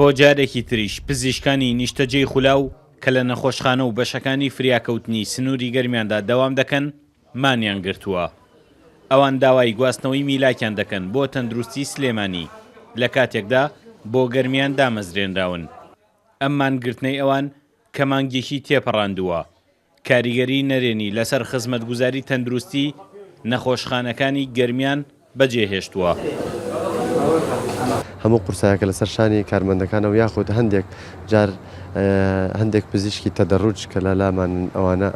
بۆ جارێکی تریش پزیشکانی نیشتەجێی خولاو کە لە نەخۆشخانە و بەشەکانی فریاکەوتنی سنووری گەرمیاندا دەوام دەکەن مانیان گرتووە. ئەوان داوای گواستنەوەی میلاکیان دەکەن بۆ تەندروستی سلێمانی لە کاتێکدا بۆ گەرمیان دامەزرێنراون. ئەم مانگرتنەی ئەوان کە مانگێکی تێپەڕاندووە کاریگەری نەرێنی لەسەر خزمەتگوزاری تەندروستی نەخۆشخانەکانی گەرمیان بەجێهێشتووە. هەموو قورسایەکە لەسەر شانی کارمەندەکانەوە یاخود هەندێک جار هەندێک پزیشکی تەدەڕوج کە لە لامان ئەوانە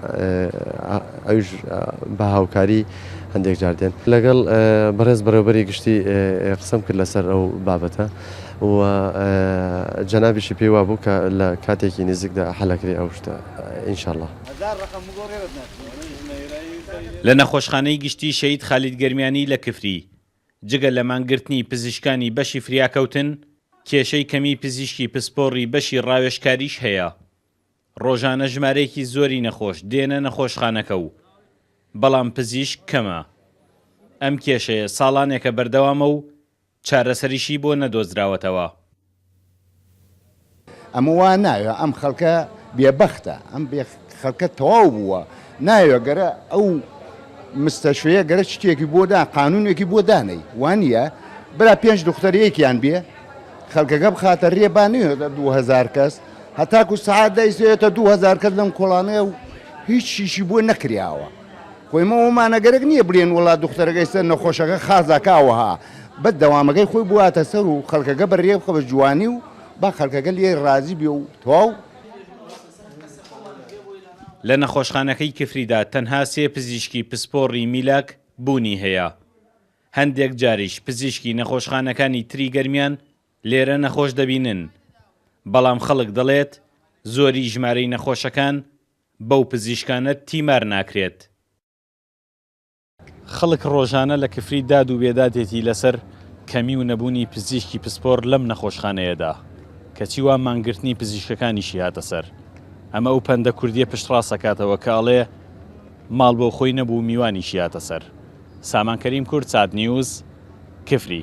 ئەوش بە هاوکاری هەندێک جار دێن لەگەڵ بەڕێز بەڕێوەبەری گشتی قسەم کرد لەسەر ئەو بابەتە و جەنابیشی پێی وابوو کە لە کاتێکی نزیکدا حەلەکری ئەو شتە ئینشاءڵڵا. لە نەخۆشخانەی گشتی شەید خالید گەرمیانی لە کفری جگە لە مانگرتنی پزیشکانی بەشی فریاکەوتن کێشەی کەمی پزیشکی پسپۆڕی بەشی ڕاوێژکاریش هەیە. ڕۆژانە ژمارەیەکی زۆری نەخۆش دێنە نەخۆشخانەکە و بەڵام پزیشک کەمە. ئەم کێشەیە ساڵانێکە بەردەوامە و چارەسەریشی بۆ نەدۆزراوەتەوە. ئەمە وا ناوێ ئەم خەڵکە بێبەختە ئەم خەڵکە تەواو بووە ناوێ گەرە ئەو مستەشوەیە گەرە شتێکی بۆ دا قانونێکی بۆ دانەی وانە برا 5 دختەرەیەکیان بێ خەڵکەکە بخاتە ڕێبانێتە 2000 کەس هەتاکو سەعات دەیسێتە 2000 کەس لەم کۆڵانەیە و هیچ شیشی بۆ نەکریاوە. خۆیمە ومانەگەرێک نییە بڵێن وڵات دختەرەکەی سەر نەخۆشەکە خازاکاوەها بە دەوامەکەی خۆی بواتە سەر و خەڵکەکە بەڕێ بخە بە جوانی و با خەڵکەکە لێ ڕازی بێ و تەواو. لە نەخۆشخانەکەی کفریدا تەنها 3 پزیشکی پسپۆڕی میلاک بوونی هەیە. هەندێک جاریش پزیشکی نەخۆشخانەکانی تری گەرمیان لێرە نەخۆش دەبینن بەڵام خەڵک دەڵێت زۆری ژمارەی نەخۆشەکان بەو پزیشکانە تیمار ناکرێت. خەڵک ڕۆژانە لە کفری داد و بێدادێتی لەسەر کەمی و نەبوونی پزیشکی پسپۆڕ لەم نەخۆشخانەیەدا کەچی وا مانگرتنی پزیشکەکانیشی هاتە سەر. ئەمە و پەندە کوردیە پشتڕاستەکاتەوە کە ئەڵێ ماڵ بۆ خۆی نەبوو میوانیشی هاتە سەر. سامان کەریم کورد، سات نیوز، کفری.